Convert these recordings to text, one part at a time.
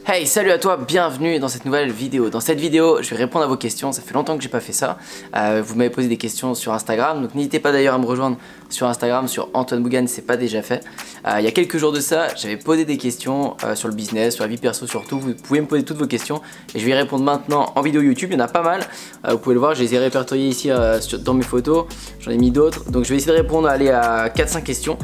Hey, salut à toi, bienvenue dans cette nouvelle vidéo. Dans cette vidéo, je vais répondre à vos questions, ça fait longtemps que j'ai pas fait ça. Vous m'avez posé des questions sur Instagram, donc n'hésitez pas d'ailleurs à me rejoindre sur Instagram, sur Antoine Bougan, si c'est pas déjà fait. Il y a quelques jours de ça, j'avais posé des questions sur le business, sur la vie perso surtout. Vous pouvez me poser toutes vos questions et je vais y répondre maintenant en vidéo YouTube. Il y en a pas mal, vous pouvez le voir, je les ai répertoriés ici dans mes photos. J'en ai mis d'autres, donc je vais essayer de répondre à 4-5 questions.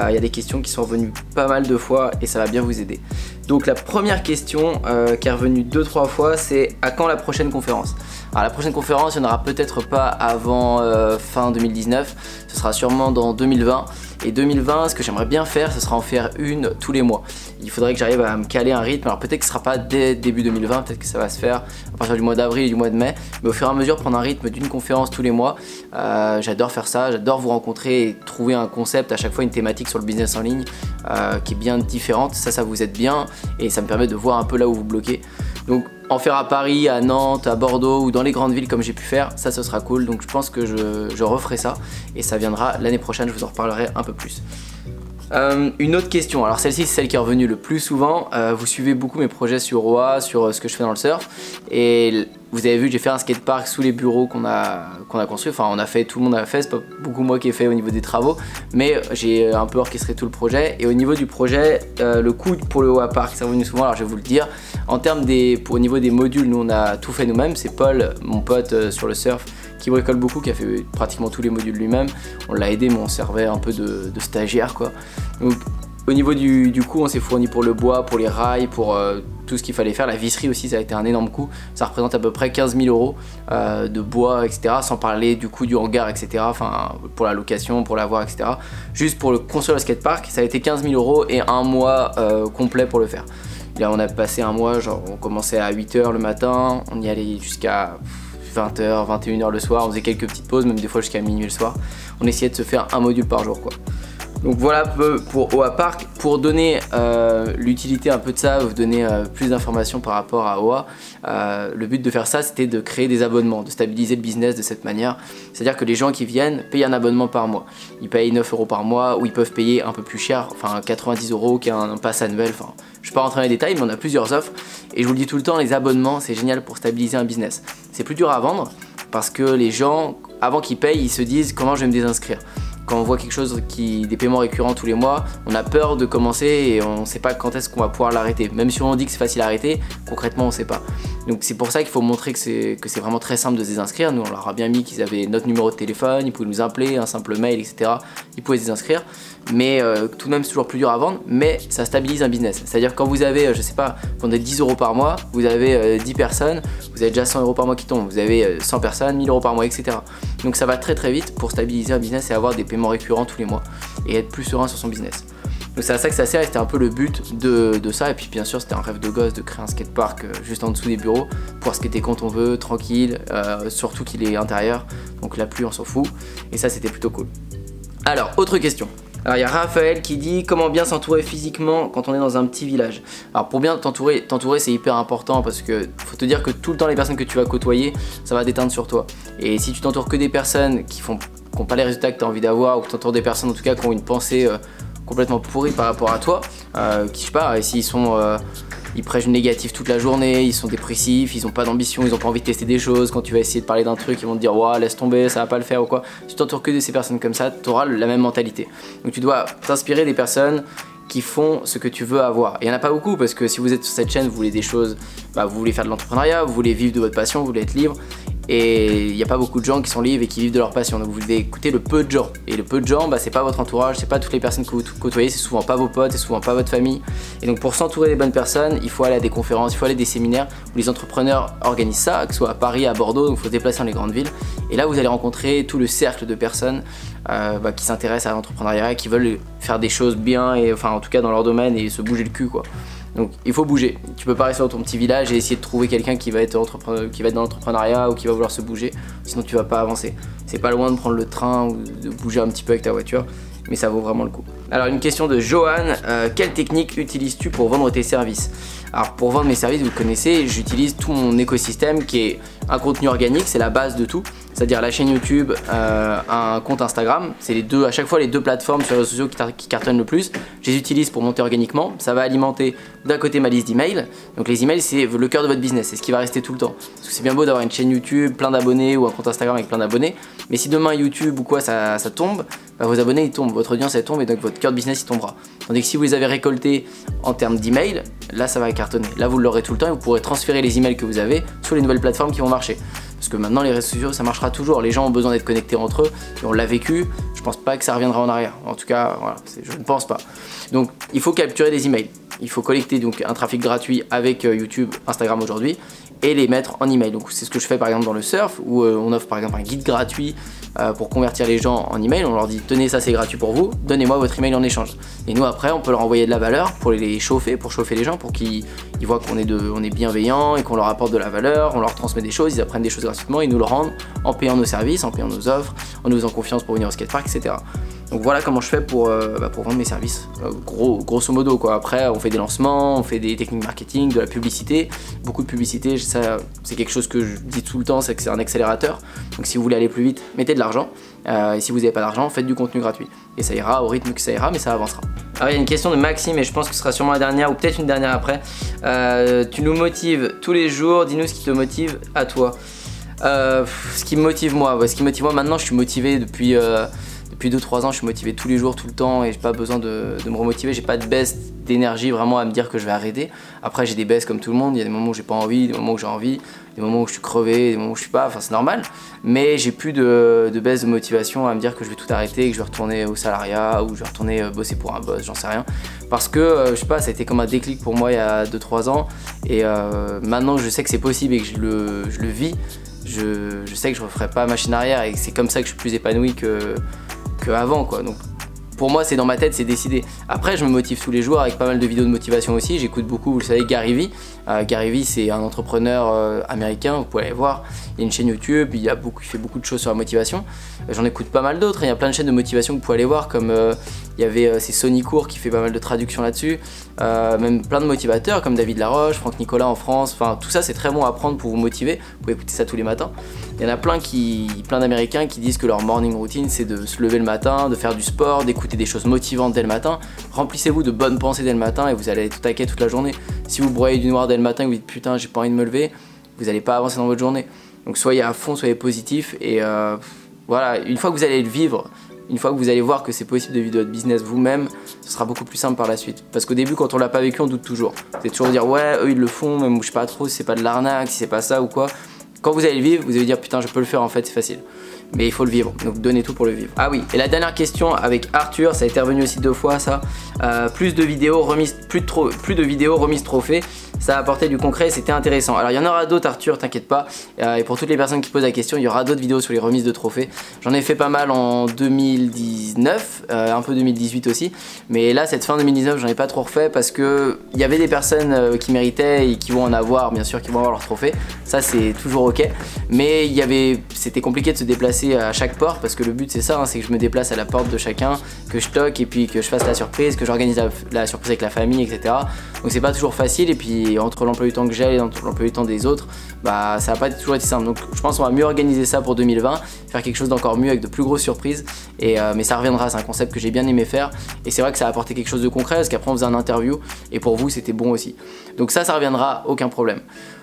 Il y a des questions qui sont revenues pas mal de fois et ça va bien vous aider. Donc la première question qui est revenue 2-3 fois, c'est à quand la prochaine conférence? Alors la prochaine conférence, il n'y en aura peut-être pas avant fin 2019, ce sera sûrement dans 2020. Et 2020, ce que j'aimerais bien faire, ce sera en faire une tous les mois. Il faudrait que j'arrive à me caler un rythme. Alors peut-être que ce sera pas dès début 2020, peut-être que ça va se faire à partir du mois d'avril et du mois de mai. Mais au fur et à mesure, prendre un rythme d'une conférence tous les mois. J'adore faire ça, j'adore vous rencontrer et trouver un concept, à chaque fois une thématique sur le business en ligne qui est bien différente. Ça vous aide bien et ça me permet de voir un peu là où vous bloquez. Donc en faire à Paris, à Nantes, à Bordeaux ou dans les grandes villes comme j'ai pu faire, ça ce sera cool. Donc je pense que je referai ça et ça viendra l'année prochaine, je vous en reparlerai un peu plus. Une autre question, alors celle-ci c'est celle qui est revenue le plus souvent. Vous suivez beaucoup mes projets sur Oa, sur ce que je fais dans le surf, et vous avez vu que j'ai fait un skatepark sous les bureaux qu'on a construit, enfin on a fait, tout le monde a fait, c'est pas beaucoup moi qui ai fait au niveau des travaux, mais j'ai un peu orchestré tout le projet. Et au niveau du projet, le coût pour le Oa Park, ça est revenu souvent, alors je vais vous le dire. En termes au niveau des modules, nous on a tout fait nous-mêmes, c'est Paul, mon pote sur le surf, qui bricole beaucoup, qui a fait pratiquement tous les modules lui-même. On l'a aidé mais on servait un peu de stagiaire quoi. Donc au niveau du coût, on s'est fourni pour le bois, pour les rails, pour tout ce qu'il fallait faire. La visserie aussi, ça a été un énorme coût. Ça représente à peu près 15 000 € de bois, etc. Sans parler du coût du hangar, etc. Enfin, pour la location, pour l'avoir, etc. Juste pour le construire le skatepark, ça a été 15 000 € et un mois complet pour le faire. Là, on a passé un mois, genre on commençait à 8 h le matin, on y allait jusqu'à 20 h, 21 h le soir. On faisait quelques petites pauses, même des fois jusqu'à minuit le soir. On essayait de se faire un module par jour, quoi. Donc voilà un peu pour Oa Park. Pour donner l'utilité un peu de ça, vous donner plus d'informations par rapport à Oa, le but de faire ça c'était de créer des abonnements, de stabiliser le business de cette manière. C'est-à-dire que les gens qui viennent payent un abonnement par mois. Ils payent 9 € par mois ou ils peuvent payer un peu plus cher, enfin 90 € qui est un pass annuel. Enfin, je ne vais pas rentrer dans les détails mais on a plusieurs offres. Et je vous le dis tout le temps, les abonnements c'est génial pour stabiliser un business. C'est plus dur à vendre parce que les gens, avant qu'ils payent, ils se disent comment je vais me désinscrire. Quand on voit quelque chose des paiements récurrents tous les mois, on a peur de commencer et on ne sait pas quand est-ce qu'on va pouvoir l'arrêter. Même si on dit que c'est facile à arrêter, concrètement on ne sait pas. Donc c'est pour ça qu'il faut montrer que c'est vraiment très simple de se désinscrire. Nous on leur a bien mis qu'ils avaient notre numéro de téléphone, ils pouvaient nous appeler, un simple mail, etc. Ils pouvaient se désinscrire. Mais tout de même c'est toujours plus dur à vendre, mais ça stabilise un business. C'est-à-dire quand vous avez, je sais pas, quand vous avez 10 € par mois, vous avez 10 personnes, vous avez déjà 100 € par mois qui tombent, vous avez 100 personnes, 1000 € par mois, etc. Donc ça va très très vite pour stabiliser un business et avoir des paiements récurrents tous les mois et être plus serein sur son business. Donc c'est à ça que ça sert et c'était un peu le but de ça. Et puis bien sûr c'était un rêve de gosse de créer un skatepark juste en dessous des bureaux, pouvoir skater quand on veut, tranquille, surtout qu'il est intérieur, donc la pluie on s'en fout, et ça c'était plutôt cool. Alors autre question. Alors il y a Raphaël qui dit comment bien s'entourer physiquement quand on est dans un petit village. Alors pour bien t'entourer c'est hyper important parce que faut te dire que tout le temps les personnes que tu vas côtoyer, ça va déteindre sur toi. Et si tu t'entoures que des personnes qui n'ont pas les résultats que tu as envie d'avoir, ou que tu t'entoures des personnes en tout cas qui ont une pensée complètement pourrie par rapport à toi, qui je sais pas, et s'ils sont... ils prêchent négatif toute la journée, ils sont dépressifs, ils ont pas d'ambition, ils ont pas envie de tester des choses. Quand tu vas essayer de parler d'un truc, ils vont te dire ouah laisse tomber, ça va pas le faire ou quoi. Si tu t'entoures que de ces personnes comme ça, tu auras la même mentalité. Donc tu dois t'inspirer des personnes qui font ce que tu veux avoir. Et il n'y en a pas beaucoup parce que si vous êtes sur cette chaîne, vous voulez des choses, vous voulez faire de l'entrepreneuriat, vous voulez vivre de votre passion, vous voulez être libre. Et il n'y a pas beaucoup de gens qui sont libres et qui vivent de leur passion. Donc vous devez écouter le peu de gens. Et le peu de gens, c'est pas votre entourage, c'est pas toutes les personnes que vous côtoyez, c'est souvent pas vos potes, c'est souvent pas votre famille. Et donc pour s'entourer des bonnes personnes, il faut aller à des conférences, il faut aller à des séminaires où les entrepreneurs organisent ça, que ce soit à Paris, à Bordeaux, donc il faut se déplacer dans les grandes villes. Et là vous allez rencontrer tout le cercle de personnes qui s'intéressent à l'entrepreneuriat et qui veulent faire des choses bien, et enfin en tout cas dans leur domaine, et se bouger le cul quoi. Donc il faut bouger, tu peux pas rester dans ton petit village et essayer de trouver quelqu'un qui va être dans l'entrepreneuriat ou qui va vouloir se bouger, sinon tu vas pas avancer. C'est pas loin de prendre le train ou de bouger un petit peu avec ta voiture, mais ça vaut vraiment le coup. Alors une question de Johan, quelle technique utilises-tu pour vendre tes services? Alors pour vendre mes services, vous connaissez, j'utilise tout mon écosystème qui est un contenu organique, c'est la base de tout. C'est-à-dire la chaîne YouTube, un compte Instagram, c'est à chaque fois les deux plateformes sur les réseaux sociaux qui cartonnent le plus. Je les utilise pour monter organiquement, ça va alimenter d'un côté ma liste d'emails. Donc les emails c'est le cœur de votre business, c'est ce qui va rester tout le temps. Parce que c'est bien beau d'avoir une chaîne YouTube, plein d'abonnés ou un compte Instagram avec plein d'abonnés. Mais si demain YouTube ou quoi ça tombe, bah, vos abonnés ils tombent, votre audience elle tombe et donc votre cœur de business il tombera. Tandis que si vous les avez récoltés en termes d'emails, là ça va cartonner. Là vous l'aurez tout le temps et vous pourrez transférer les emails que vous avez sur les nouvelles plateformes qui vont marcher. Parce que maintenant les réseaux sociaux ça marchera toujours, les gens ont besoin d'être connectés entre eux et on l'a vécu, je pense pas que ça reviendra en arrière, en tout cas voilà, je ne pense pas. Donc il faut capturer des emails, il faut collecter donc un trafic gratuit avec YouTube, Instagram aujourd'hui et les mettre en email. Donc c'est ce que je fais par exemple dans le surf où on offre par exemple un guide gratuit pour convertir les gens en email, on leur dit tenez ça c'est gratuit pour vous, donnez-moi votre email en échange. Et nous après on peut leur envoyer de la valeur pour les chauffer, pour chauffer les gens, pour qu'ils voient qu'on est bienveillant et qu'on leur apporte de la valeur, on leur transmet des choses, ils apprennent des choses gratuitement, ils nous le rendent en payant nos services, en payant nos offres, en nous faisant confiance pour venir au skatepark, etc. Donc voilà comment je fais pour vendre mes services, grosso modo quoi. Après on fait des lancements, on fait des techniques marketing, de la publicité, beaucoup de publicité, ça c'est quelque chose que je dis tout le temps, c'est que c'est un accélérateur. Donc si vous voulez aller plus vite, mettez de l'argent, et si vous n'avez pas d'argent, faites du contenu gratuit. Et ça ira au rythme que ça ira, mais ça avancera. Alors il y a une question de Maxime et je pense que ce sera sûrement la dernière ou peut-être une dernière après. Tu nous motives tous les jours, dis-nous ce qui te motive à toi. Ce qui me motive moi, maintenant je suis motivé depuis 2-3 ans, je suis motivé tous les jours, tout le temps et j'ai pas besoin de me remotiver, j'ai pas de baisse d'énergie vraiment à me dire que je vais arrêter. Après j'ai des baisses comme tout le monde, il y a des moments où j'ai pas envie, des moments où j'ai envie, des moments où je suis crevé, des moments où je suis pas, enfin c'est normal. Mais j'ai plus de baisse de motivation à me dire que je vais tout arrêter, que je vais retourner au salariat ou je vais retourner bosser pour un boss, j'en sais rien. Parce que je sais pas, ça a été comme un déclic pour moi il y a 2-3 ans et maintenant je sais que c'est possible et que je le vis. Je sais que je referai pas machine arrière et c'est comme ça que je suis plus épanoui qu'avant quoi. Donc pour moi c'est dans ma tête, c'est décidé. Après je me motive tous les jours avec pas mal de vidéos de motivation aussi, j'écoute beaucoup, vous le savez, Gary Vee. Gary Vee c'est un entrepreneur américain, vous pouvez aller voir, il y a une chaîne YouTube, il fait beaucoup de choses sur la motivation. J'en écoute pas mal d'autres, il y a plein de chaînes de motivation que vous pouvez aller voir comme il y avait c'est Sonny Court qui fait pas mal de traductions là-dessus, même plein de motivateurs comme David Laroche, Franck Nicolas en France, enfin tout ça c'est très bon à prendre pour vous motiver, vous pouvez écouter ça tous les matins. Il y en a plein d'Américains qui disent que leur morning routine c'est de se lever le matin, de faire du sport, d'écouter des choses motivantes dès le matin. Remplissez-vous de bonnes pensées dès le matin et vous allez être tout taquet toute la journée. Si vous broyez du noir dès le matin et vous dites putain j'ai pas envie de me lever, vous n'allez pas avancer dans votre journée. Donc soyez à fond, soyez positif et voilà, une fois que vous allez le vivre, une fois que vous allez voir que c'est possible de vivre votre business vous-même, ce sera beaucoup plus simple par la suite. Parce qu'au début, quand on l'a pas vécu, on doute toujours. Vous allez toujours dire ouais, eux ils le font, même je sais pas trop si c'est pas de l'arnaque, si c'est pas ça ou quoi. Quand vous allez le vivre, vous allez dire putain je peux le faire en fait, c'est facile. Mais il faut le vivre, donc donnez tout pour le vivre. Ah oui, et la dernière question avec Arthur, ça a été revenu aussi 2 fois ça. Plus de vidéos remises trophées, ça a apporté du concret, c'était intéressant. Alors il y en aura d'autres Arthur, t'inquiète pas. Et pour toutes les personnes qui posent la question, il y aura d'autres vidéos sur les remises de trophées. J'en ai fait pas mal en 2019, un peu 2018 aussi. Mais là cette fin 2019 j'en ai pas trop refait parce que il y avait des personnes qui méritaient et qui vont en avoir, bien sûr qui vont avoir leur trophée. Ça c'est toujours ok. Mais c'était compliqué de se déplacer à chaque porte parce que le but c'est ça, hein, c'est que je me déplace à la porte de chacun, que je toque et puis que je fasse la surprise, que j'organise la surprise avec la famille, etc. Donc c'est pas toujours facile et puis entre l'emploi du temps que j'ai et l'emploi du temps des autres, bah ça va pas toujours été simple. Donc je pense qu'on va mieux organiser ça pour 2020, faire quelque chose d'encore mieux avec de plus grosses surprises. Mais ça reviendra, c'est un concept que j'ai bien aimé faire et c'est vrai que ça a apporté quelque chose de concret parce qu'après on faisait un interview et pour vous c'était bon aussi. Donc ça reviendra, aucun problème.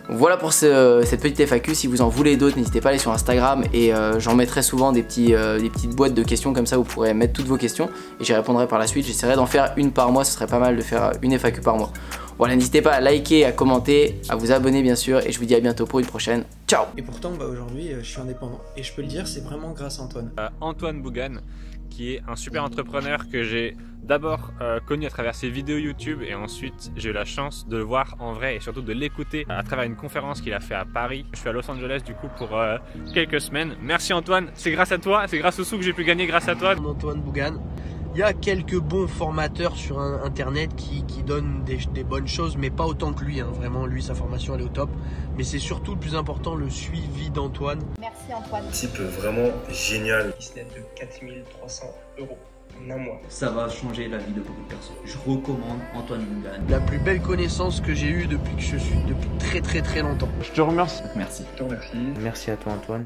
Voilà pour cette petite FAQ, si vous en voulez d'autres n'hésitez pas à aller sur Instagram et j'en mettrai souvent des petites boîtes de questions comme ça, vous pourrez mettre toutes vos questions et j'y répondrai par la suite. J'essaierai d'en faire une par mois, ce serait pas mal de faire une FAQ par mois. Voilà, n'hésitez pas à liker, à commenter, à vous abonner bien sûr et je vous dis à bientôt pour une prochaine. Ciao. Et pourtant aujourd'hui je suis indépendant et je peux le dire, c'est vraiment grâce à Antoine. Antoine Bougan, qui est un super entrepreneur que j'ai d'abord connu à travers ses vidéos YouTube et ensuite j'ai eu la chance de le voir en vrai et surtout de l'écouter à travers une conférence qu'il a fait à Paris. Je suis à Los Angeles du coup pour quelques semaines. Merci Antoine, c'est grâce à toi, c'est grâce aux sous que j'ai pu gagner grâce à toi. Antoine Bougan. Il y a quelques bons formateurs sur internet qui donnent des bonnes choses, mais pas autant que lui, hein. Vraiment, lui, sa formation elle est au top. Mais c'est surtout le plus important, le suivi d'Antoine. Merci Antoine. Type vraiment génial. Qui se net de 4 300 €. un mois. Ça va changer la vie de beaucoup de personnes. Je recommande Antoine Bougan. La plus belle connaissance que j'ai eue depuis que je suis, depuis très longtemps. Je te remercie. Merci. Je te remercie. Merci à toi Antoine.